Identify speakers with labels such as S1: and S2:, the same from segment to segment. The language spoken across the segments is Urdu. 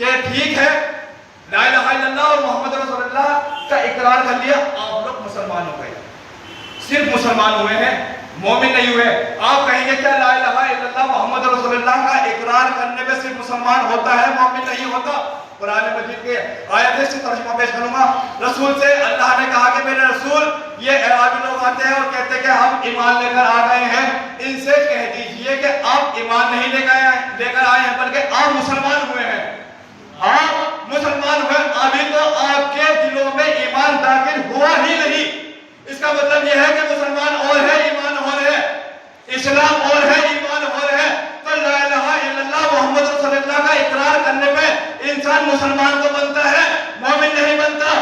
S1: کہ ٹھیک ہے لا الہ الا اللہ اور محمد رسول اللہ کا اقرار کر لیا، آپ لوگ مسلمان ہو گئے، صرف مسلمان ہوئے ہیں، مومن نہیں ہوئے۔ آپ کہیں گے کیا لا الہ الا اللہ محمد رسول اللہ کا اقرار کرنے پہ صرف مسلمان ہوتا ہے، مومن نہیں ہوتا؟ قرآن مجید کے آیت سے ترجمہ پیش کروں گا۔ رسول سے اللہ نے کہا کہ میرے رسول یہ اعرابی لوگ آتے ہیں اور کہتے ہیں کہ ہم ایمان لے کر آ گئے ہیں، ان سے کہہ دیجئے کہ آپ ایمان نہیں لے کر آئے ہیں بلکہ آپ مسلمان ہوئے ہیں، آپ مسلمان ہوئے، ابھی تو آپ کے دلوں میں ایمان داخل ہوا ہی نہیں۔ اس کا مطلب یہ ہے کہ مسلمان اور ہے، ایمان اور ہے، اسلام اور ہے، ایمان اور ہے۔ تو لا الہ الا اللہ محمد رسول اللہ کا اقرار کرنے پہ انسان مسلمان تو بنتا ہے، مومن نہیں بنتا۔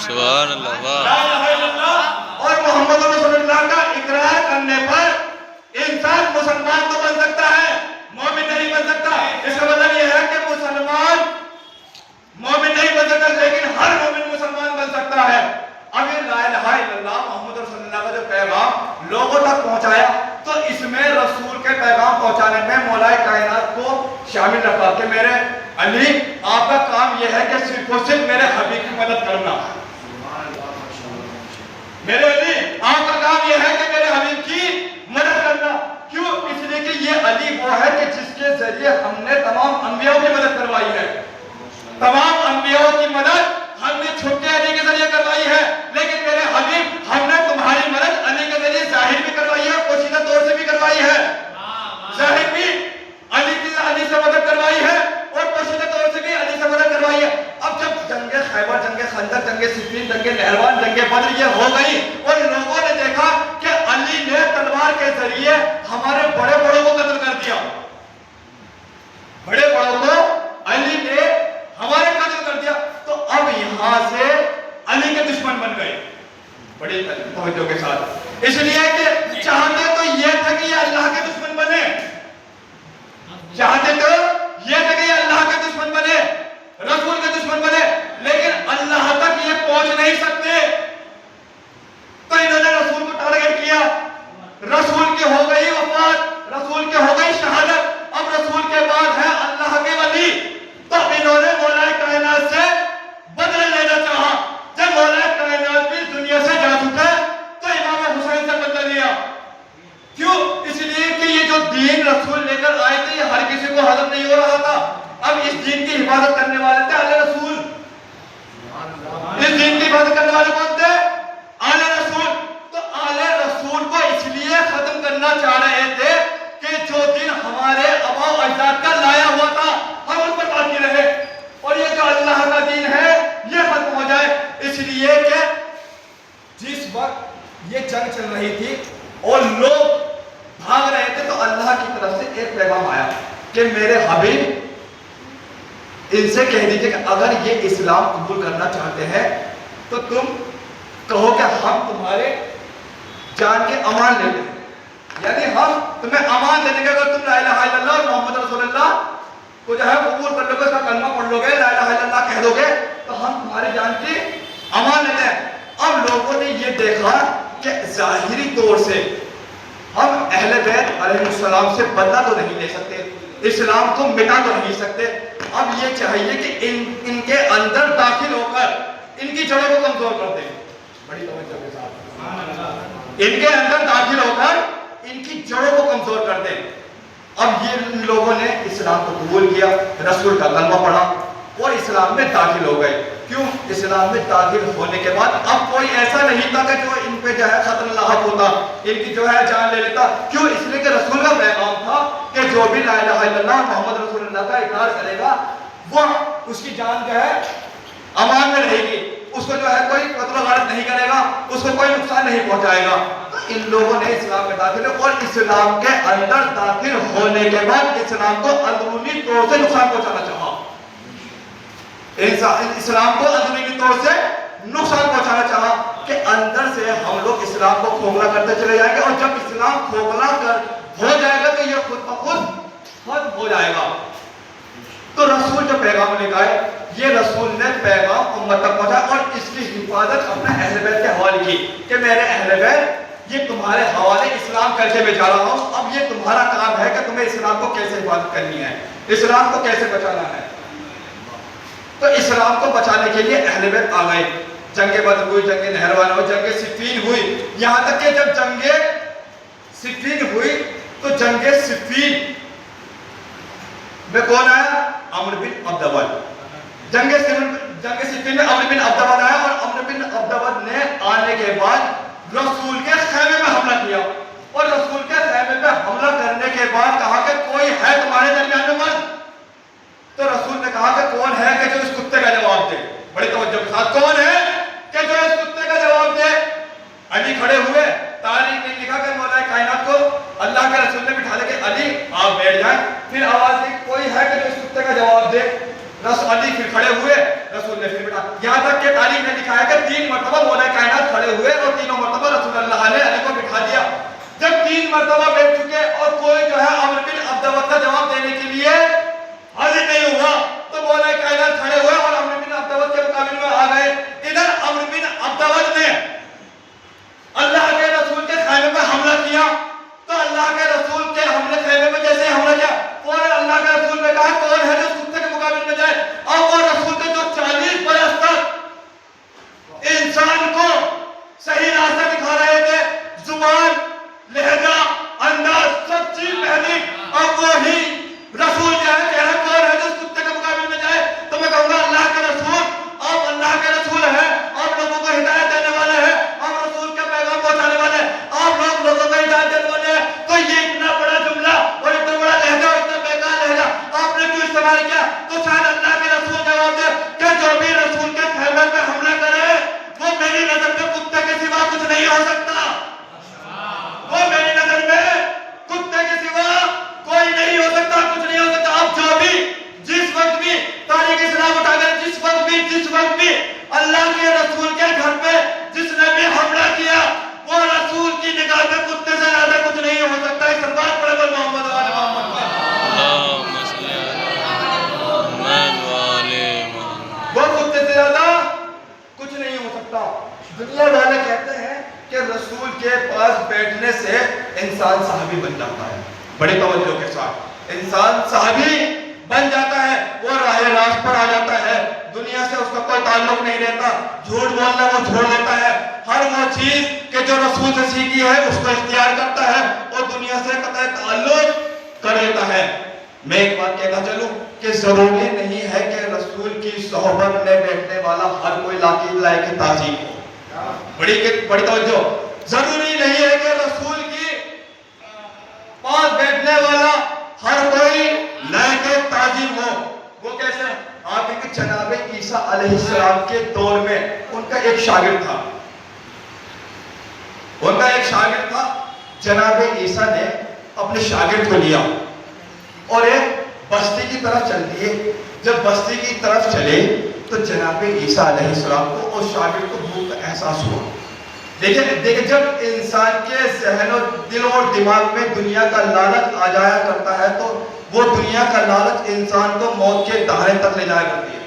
S2: سبحان اللہ،
S1: لا الہ الا اللہ اور محمد رسول اللہ کا اقرار کرنے پر انسان مسلمان تو بن سکتا ہے، مومن نہیں بن سکتا۔ اس کا مطلب یہ ہے کہ مسلمان مومن نہیں بن سکتا، لیکن ہر مومن مسلمان بن سکتا ہے۔ اب یہ لا الہ الا اللہ محمد رسول اللہ کا جو پیغام لوگوں تک پہنچایا، تو اس میں رسول کے پیغام پہنچانے میں مولا کائنات کو شامل رکھا کہ میرے علی آپ کا کام یہ ہے کہ صرف اور صرف میرے حبیب کی مدد کرنا، میرے علی آپ کا کام یہ ہے کہ میرے حبیب کی مدد کرنا۔ کیوں؟ اس لیے کہ یہ علی وہ ہے کہ جس کے ذریعے ہم نے تمام انبیاء کی مدد کروائی ہے، تمام انبیاء کی مدد ہم نے چھوٹے علی کے ذریعے کروائی ہے، لیکن میرے حبیب ہم نے تمہاری مدد علی کے ذریعے ظاہر بھی کروائی ہے، پوشیدہ طور سے بھی کروائی ہے، ظاہر بھی علی سے مدد کروائی ہے اور پوشیدہ طور سے بھی علی سے مدد کروائی ہے۔ اب جب جنگ خیبر، جنگ خندق، جنگ صفین، جنگ نہروان، جنگ بدر یہ ہو گئی اور لوگوں نے دیکھا کہ علی نے تلوار کے ذریعے ہمارے بڑے بڑوں کو قتل کر دیا، بڑے بڑوں کو علی نے ہمارے قتل کر دیا، تو اب یہاں سے علی کے دشمن بن گئے بڑی توجہ کے ساتھ، اس لیے کہ چاہتے تو یہ تھا کہ یہ اللہ کے دشمن بنے، چاہتے تو یہ تھا کہ یہ اللہ کے دشمن بنے، رسول کے دشمن بنے، لیکن اللہ تک یہ پہنچ نہیں سکتے، تو انہوں نے رسول کو ٹارگٹ کیا، رسول کی ہو گئی وفات، رسول کی ہو گئی شہادت، اب رسول کے بعد ہے اللہ کے ولی، تو انہوں نے مولا کائنات سے بدلہ لینا چاہا۔ جب مولا کائنات بھی دنیا سے جا چکا تو امام حسین سے بدلہ لیا۔ کیوں؟ اس لیے کہ یہ جو دین رسول لے کر آئے تھے یہ ہر کسی کو ہضم نہیں ہو رہا تھا، اب اس دین کی حفاظت کرنے والے تھے آل رسول، اس دین کی حفاظت کرنے والے کون تھے؟ آل رسول۔ تو آل رسول کو اس لیے ختم کرنا چاہ رہے تھے کہ جو دین ہمارے آباء و اجداد کا لایا ہوا تھا ہم اس پر باقی رہے، اور یہ جو اللہ کا دین ہے یہ ختم ہو جائے۔ اس لیے کہ جس وقت یہ جنگ چل رہی تھی اور لوگ بھاگ رہے تھے تو اللہ کی طرف سے ایک پیغام آیا کہ میرے حبیب ان سے کہہ دیجئے کہ اگر یہ اسلام قبول کرنا چاہتے ہیں تو تم کہو کہ ہم تمہارے جان کے امان لے لیں، یعنی ہم تمہیں امان دے دیں گے اگر تم لا الہ الا اللہ محمد رسول اللہ کو جو ہے قبول کر لو گے، اس کا کلمہ پڑھ لو گے، لا الہ الا اللہ کہہ دو گے تو ہم تمہاری جان کی امان لیتے ہیں۔ اب لوگوں نے یہ دیکھا کہ ظاہری طور سے ہم اہل بیت علیہ السلام سے بدلہ تو نہیں لے سکتے، اسلام کو مٹا تو نہیں سکتے، اب یہ چاہیے کہ ان کے اندر داخل ہو کر ان کی جڑوں کو کمزور کر دیں، بڑی توجہ کے ساتھ ان کے اندر داخل ہو کر ان کی جڑوں کو کمزور کر دیں۔ اب یہ لوگوں نے اسلام کو قبول کیا، رسول کا کلمہ پڑھا اور اسلام میں داخل ہو گئے۔ کیوں؟ اسلام میں داخل ہونے کے بعد اب کوئی ایسا نہیں تھا کہ جو ان پہ جو ہے خطر لاحق ہوتا، ان کی جو ہے جان لے لیتا۔ کیوں؟ اس لیے کہ رسول کا پیغام تھا کہ جو بھی لا الہ الا اللہ محمد رسول اللہ کا اقرار کرے گا وہ اس کی جان جو ہے امان میں رہے گی، اس کو جو ہے کوئی قتل و غارت نہیں کرے گا، اس کو کوئی نقصان نہیں پہنچائے گا۔ تو ان لوگوں نے اسلام میں داخل اور اسلام کے اندر داخل ہونے کے بعد اسلام کو اندرونی طور سے نقصان پہنچانا چاہا، اسلام کو اندرونی طور سے نقصان پہنچانا چاہا کہ اندر سے ہم لوگ اسلام کو کھوکھلا کرتے چلے جائیں گے، اور جب اسلام کھوکھلا ہو جائے گا تو یہ خود بخود ختم ہو جائے گا۔ تو رسول جو پیغام لے کے آئے، یہ رسول نے پیغام امت تک پہنچا اور اس کی حفاظت اپنے اہل بیت کے حوالے کی کہ میرے اہل بیت یہ تمہارے حوالے اسلام کر کے میں جا رہا ہوں، اب یہ تمہارا کام ہے کہ تمہیں اسلام کو کیسے حفاظت کرنی ہے، اسلام کو کیسے بچانا ہے۔ تو اسلام کو بچانے کے لیے اہل بیت آ گئے. جنگ بدر ہوئی, جنگ نہروان ہوئی, جنگ صفین ہوئی. یہاں تک کہ جب جنگ صفین ہوئی تو جنگ صفین میں کون آیا؟ عمرو بن عبد ود. جنگ صفین میں عمرو بن عبد ود آیا, اور عمرو بن عبد ود نے آنے کے بعد رسول کے خیمے میں حملہ کیا. اور رسول کے خیمے میں حملہ کرنے کے بعد کہا کہ کوئی ہے تمہارے درمیان میں مرد؟ تو رسول نے کہا کہ کون ہے کہ جو اس کتے کا جواب دے؟ بڑی توجہ کے ساتھ, کون ہے کہ جو اس کتے کا جواب دے؟ علی کھڑے ہوئے. تاریخ نے لکھا کہ مولا کائنات کو اللہ کے رسول نے بٹھا لے کہ علی آپ بیٹھ جائیں. پھر آواز دی کوئی ہے کہ جو اس کتے کا جواب دے؟ علی پھر کھڑے ہوئے, رسول نے پھر بٹھا. یہاں تک کہ تاریخ نے لکھا ہے کہ 3 مرتبہ مولا کائنات کھڑے ہوئے اور تینوں مرتبہ رسول اللہ نے علی کو بٹھا دیا. جب 3 مرتبہ بیٹھ چکے اور کوئی جو ہے عمرو بن عبد ود کا جواب دینے کے لیے حاضر نہیں ہوا, تو مولا کائنات کھڑے ہوئے اور عمرو بن عبد ود کے مقابلے میں آ گئے. ادھر عمرو بن عبد ود نے اللہ کے رسول کے خیمے میں حملہ کیا. تو اللہ کے رسول کے حملے خیمے میں جیسے حملہ کیا, فوراً اللہ کے رسول نے کہا کون ہے جو اس کتے کے مقابلے میں جائے؟ اور وہ رسول کے جو 40 برس تک انسان کو صحیح راستہ دکھا رہے تھے, زبان, لہجہ, انداز, سب چیز پہلی, اب وہی رسول جو ہے کہہ رہا کون ہے جو اس کتے کے مقابلے میں جائے؟ تو میں کہوں گا اللہ کے رسول. آپ اللہ کے رسول ہیں, آپ لوگوں کو ہدایت دینے والے ہیں, آپ رسول کے پیغام پہنچانے والے ہیں, آپ لوگوں کو ہدایت دینے والے ہیں. تو یہ اتنا بڑا جملہ اور اتنا بڑا لہجہ اور اتنا بیکار لہجہ آپ نے کیوں استعمال کیا؟ تو شاید اللہ کے رسول جواب دے کہ جو بھی رسول کے خیمے پہ حملہ کرے وہ میری نظر میں کتے کے سوا کچھ نہیں ہو سکتا. وہ میری نظر میں کتے کے سوا کوئی نہیں ہو سکتا, کچھ نہیں ہو سکتا. آپ جو بھی جس وقت بھی تاریخ اسلام اٹھا کر جس وقت بھی اللہ کے رسول کے گھر پہ جس نے بھی حملہ کیا وہ رسول کی نگاہ میں کتے سے زیادہ کچھ نہیں ہو سکتا. اس بات پر محمد وآل محمد وہ کتے سے زیادہ کچھ نہیں ہو سکتا. دنیا والے کہتے ہیں کہ رسول کے پاس بیٹھنے سے انسان صحابی بن جاتا ہے. بڑی توجہ کے ساتھ انسان صحابی بن جاتا ہے, وہ راہ راست پر آ جاتا ہے, دنیا سے اس کا کوئی تعلق نہیں رہتا, جھوٹ بولنا وہ چھوڑ دیتا ہے, ہر وہ چیز کہ جو رسول سے سیکھی ہے اس کو اختیار کرتا ہے اور دنیا سے قطع تعلق کر لیتا ہے. میں ایک بات کہتا چلوں کہ ضروری نہیں ہے کہ رسول کی صحبت میں بیٹھنے والا ہر کوئی لائق تعظیم ہو. بڑی توجہ, ضروری نہیں ہے کہ رسول کی پاس بیٹھنے والا ہر کوئی لائق تعظیم ہو. وہ کیسے؟ آپ ایک جناب عیسیٰ علیہ السلام کے دور میں ان کا ایک شاگرد تھا. جناب عیسیٰ نے اپنے شاگرد کو لیا اور ایک بستی کی طرف چل دیے. جب بستی کی طرف چلے تو جناب عیسیٰ علیہ السلام کو اور شاگرد کو بھوک کا احساس ہوا. دیکھیں جب انسان کے ذہن اور دل اور دماغ میں دنیا کا لالچ آ جایا کرتا ہے تو وہ دنیا کا لالچ انسان کو موت کے دہانے تک لے جایا کرتی ہے.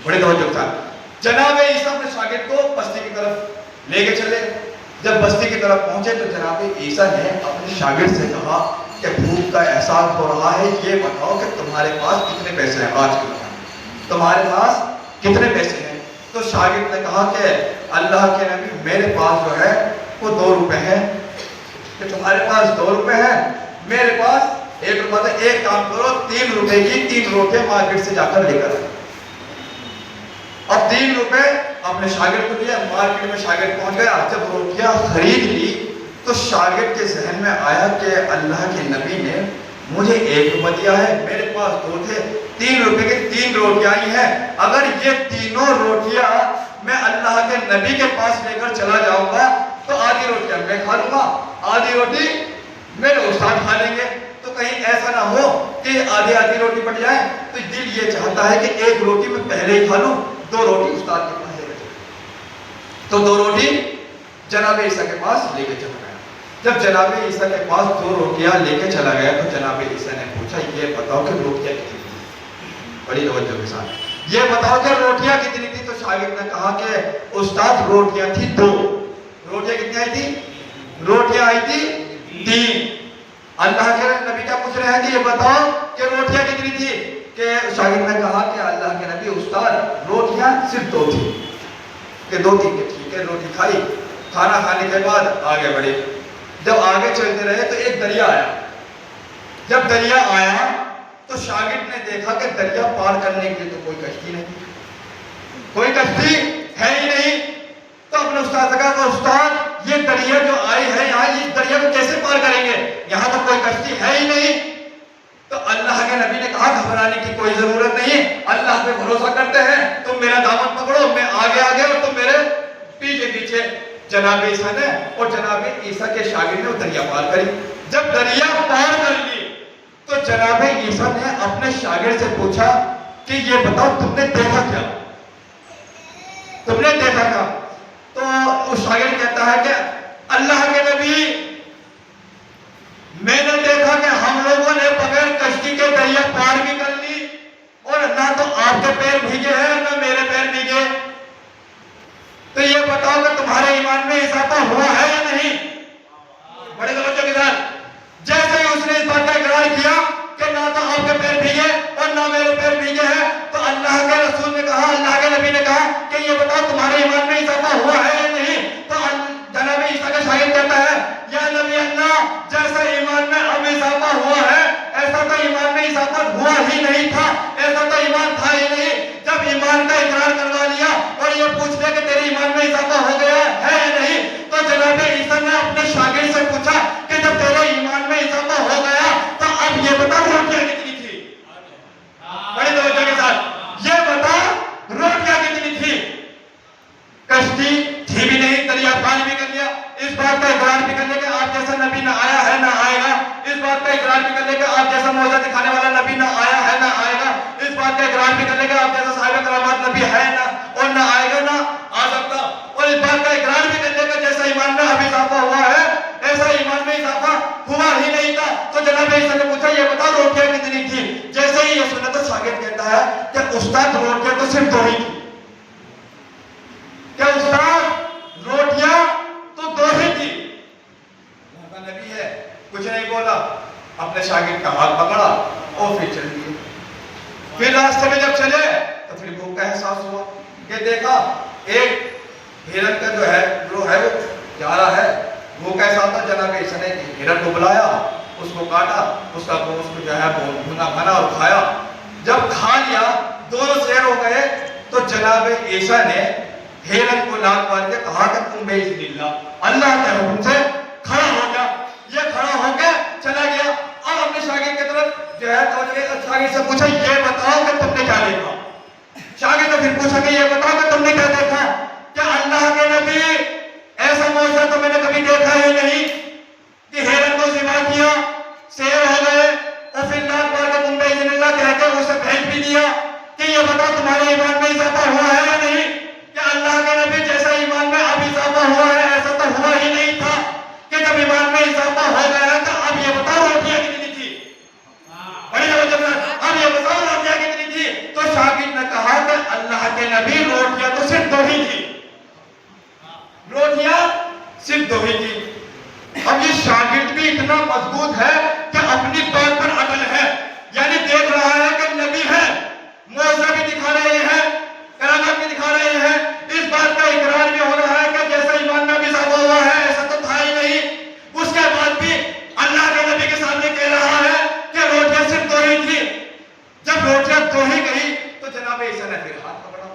S1: بڑی توجہ کے ساتھ جناب عیسیٰ اپنے شاگرد کو بستی کی طرف لے کے چلے. جب بستی کی طرف پہنچے تو جناب عیسیٰ نے اپنے شاگرد سے کہا کہ بھوک کا احساس ہو رہا ہے, یہ بتاؤ کہ تمہارے پاس کتنے پیسے ہیں, آج کے تمہارے پاس کتنے پیسے ہیں؟ تو شاگرد نے کہا کہ اللہ کے نبی میرے پاس جو ہے وہ 2 روپے ہیں. کہ تمہارے پاس 2 روپے ہیں, میرے پاس 1 روپے ہے. ایک کام کرو 3 روپے کی 3 روٹیاں مارکیٹ سے جا کر لے کر. اب 3 روپے اپنے شاگرد کو دیا, مارکیٹ میں شاگرد پہنچ گیا. جب روٹیاں خرید لی تو شاگرد کے ذہن میں آیا کہ اللہ کے نبی نے مجھے 1 روپے دیا ہے, میرے پاس 2 تھے, 3 روپے کی 3 روٹیاں ہی ہیں. اگر یہ تینوں روٹیاں میں اللہ کے نبی کے پاس لے کر چلا جاؤں گا تو آدھی روٹیاں میں کھا لوں گا, آدھی روٹی میرے استاد کھا لیں گے. تو کہیں ایسا نہ ہو کہ آدھی روٹی بٹ جائے. تو دل یہ چاہتا ہے کہ 1 روٹی میں پہلے ہی کھا لوں, 2 روٹی استاد کے پاس لے کے چلوں. تو 2 روٹی جناب عیسیٰ کے پاس لے کے چلا گیا. جب جناب عیسیٰ کے پاس 2 روٹیاں لے کے چلا گیا تو جناب عیسیٰ نے پوچھا یہ بتاؤ کہ روٹیاں کتنی تھی. بڑی توجہ کے ساتھ یہ بتاؤ کہ روٹیاں کتنی تھی. تو شاگرد نے کہا کہ استاد روٹیاں تھی 2. روٹیاں کتنی آئی تھی؟ روٹیاں آئی تھی 3. اللہ کے نبی کیا پوچھ رہے ہیں کہ یہ بتاؤ کہ روٹیاں کتنی تھی؟ کہ شاگرد نے کہا کہ اللہ کے نبی استاد روٹیاں صرف 2 تھی کہ 2 تھی کہ ٹھیک ہے روٹی کھائی. کھانا کھانے کے بعد آگے بڑھے. جب آگے چلتے رہے تو ایک دریا آیا. جب دریا آیا تو شاگرد نے دیکھا کہ دریا پار کرنے کے لیے تو کوئی کشتی نہیں, کوئی کشتی ہے ہی نہیں. تو اپنے استاد سے کہا کہ استاد یہ دریا جو آئی ہے یہاں, اس دریا کو کیسے پار کریں گے, یہاں تو کوئی کشتی ہے ہی نہیں. تو اللہ کے نبی نے کہا گھبرانے کی کوئی ضرورت نہیں, اللہ پہ بھروسہ کرتے ہیں, تم میرا دامن پکڑو, میں آگے آگے اور تم میرے پیچھے پیچھے. جناب عیسیٰ نے اور جناب عیسیٰ کے شاگرد نے وہ دریا پار کری. جب دریا پار کر لی تو جناب عیسیٰ نے اپنے شاگرد سے پوچھا کہ یہ بتاؤ تم نے دیکھا کیا, تم نے دیکھا کیا؟ تو اس شاگرد کہتا ہے کہ اللہ کے نبی میں نے دیکھا کہ ہم لوگوں نے بغیر کشتی کے دریا پار بھی کر لی, اور نہ تو آپ کے پیر بھیگے ہیں نہ میرے پیر بھیگے. تو یہ بتاؤ کہ تمہارے ایمان میں اضافہ ہوا ہے یا نہیں؟ بڑے توجہ کے ساتھ جیسے ہی اس نے اس بات کا اقرار کیا کہ نہ تو آپ کے پیر بھیگے اور نہ میرے پیر بھیگے ہیں, تو اللہ کے رسول نے کہا, اللہ کے نبی نے کہا کہ یہ بتاؤ تمہارے ایمان میں اضافہ ہوا ہے یا نہیں؟ تو جناب عیسیٰ کا شاگرد کہتا ہے یا نبی اللہ, جیسا ایمان میں اب اضافہ ہوا ہے ایسا تو ایمان میں اضافہ ہوا ہی نہیں تھا, ایسا تو ایمان تھا ہی نہیں. جب ایمان کا اقرار کروا لیا اور یہ پوچھ لیا کہ تیرے ایمان میں اضافہ ہو گیا ہے یا نہیں, تو جناب عیسیٰ نے اپنے شاگرد سے پوچھا کہ جب تیرے ایمان میں اضافہ ہو گیا تو اب یہ بتا روٹیاں کتنی تھی. بڑی توجہ کے ساتھ یہ بتا روٹیاں کتنی تھی. کشتی تھی بھی نہیں, دریا پار بھی کر لیا. اس بات کا اقرار بھی کر لیا کہ آپ جیسا نبی نہ آیا ہے نہ آئے گا. اس بات کا اقرار بھی کر لیا کہ آپ جیسا معجزہ دکھانے والا نبی نہ آیا ہے نہ آئے گا. اس بات کا اقرار بھی کر لیا کہ آپ جیسا صاحب کرامات نبی ہے نہ اور نہ آئے گا نہ آ سکتا. اور اس بات کا اقرار بھی کر لیا کہ جیسا ایمان میں اب اضافہ ہوا ہے ایسا ایمان میں اضافہ ہوا ہی نہیں تھا. تو جناب عیسیٰ نے پوچھا یہ بتا روٹیاں کتنی تھی. جیسے ہی یہ سنا تو شاگرد کہتا ہے کہ استاد روٹیاں تو صرف 2 ہی تھی. کہ استاد روٹیاں تو 2 ہی تھی. نبی ہے کچھ نہیں بولا, اپنے شاگرد کا ہاتھ پکڑا اور پھر چل دیے. پھر راستے میں جب چلے تو پھر بھوک کا احساس ہوا کہ دیکھا ایک ہرن کا جو ہے گروہ ہے وہ جا رہا ہے. وہ کیسا تھا, جناب عیسیٰ نے ہرن کو بلایا, اس کو کاٹا, اس کا گوشت جو ہے بھونا بنا اور کھایا. جب کھا لیا دونوں سیر ہو گئے تو جناب عیسیٰ نے ہرن کو لات مار کے کہا کہ تم باذن اللہ اللہ کے حکم سے کھڑا ہو گیا. یہ کھڑا ہو کے چلا گیا. اب اپنے شاگرد کی طرف جو ہے شاگرد سے پوچھا یہ بتاؤ کہ تم نے کیا دیکھا. شاگرد نے پھر پوچھا کہ یہ بتاؤ کہ تم نے کیا دیکھا. کہ اللہ کے نبی ایسا معجزہ تو میں نے کبھی دیکھا ہی نہیں کہ ہرن کو ذبح کیا, سیر ہو گئے اور پھر لات مار کے تم باذن اللہ کہہ کے اسے بھیج بھی دیا. کہ یہ بتاؤ تمہارے ایمان میں اضافہ ہوا ہے یا نہیں. کہ اللہ کے نبی جیسا ایمان میں اب اضافہ ہوا ہے ایسا تو ہوا ہی نہیں تھا. کہ جب ایمان میں اضافہ ہو گیا تو اب یہ بتاؤ روٹیاں کتنی تھی. بڑی توجہ, اب یہ بتاؤ روٹیاں کتنی تھی. تو شاگرد نے کہا کہ اللہ کے نبی روٹیاں تو صرف 2 ہی تھی, روٹیاں صرف 2 ہی تھی. اب یہ شاگرد بھی اتنا مضبوط ہے کہ اپنی بات پر اٹل ہے, یعنی دیکھ رہا ہے کہ نبی ہے, معجزہ بھی دکھا رہے ہیں, کرامات بھی دکھا رہے ہیں. اس بات کا اقرار بھی ہو رہا ہے کہ جیسا ایمان میں بھی اضافہ ہوا ہے ایسا تو تھا ہی نہیں. اس کے بعد بھی اللہ کے نبی کے سامنے کہہ رہا ہے کہ روٹیاں صرف 2 ہی تھی. جب روٹیاں 2 ہی گئی تو جناب عیسیٰ نے پھر ہاتھ پکڑا.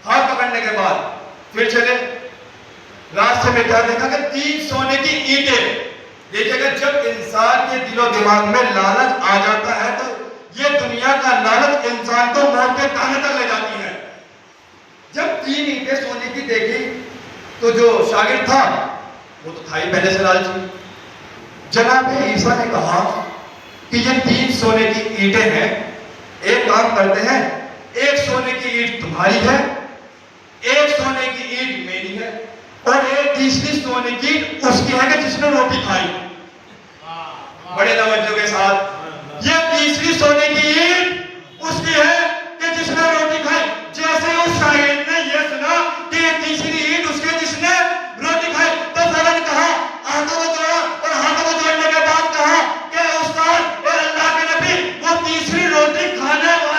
S1: ہاتھ پکڑنے کے بعد پھر چلے. راستے میں کیا دیکھا کہ 3 سونے کی اینٹیں. دیکھیے گا جب انسان کے دل و دماغ میں لالچ آ جاتا ہے تو یہ دنیا کا لالچ انسان کو موت کے کانے تک لے جاتی ہے. جب 3 اینٹیں سونے کی دیکھی تو جو شاگرد تھا وہ تو تھا ہی پہلے سے لالچی. جناب عیسیٰ نے کہا کہ یہ 3 سونے کی اینٹیں ہیں, ایک کام کرتے ہیں, ایک سونے کی اینٹ تمہاری ہے, ایک سونے کی اینٹ میری ہے, اور ایک تیسری سونے کی اس کی ہے کہ جس نے روٹی کھائی. بڑے توجہ کے ساتھ یہ تیسری سونے کی اینٹ اس کی ہے کہ جس نے روٹی کھائی. جیسے اس شاگرد نے یہ سنا کہ یہ تیسری اینٹ اس کے جس نے روٹی کھائی تو فوراً کہا, ہاتھوں کو جوڑا, اور ہاتھوں کو جوڑنے کے بعد کہا کہ استاد اے اللہ کے نبی وہ تیسری روٹی کھانے والا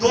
S1: 2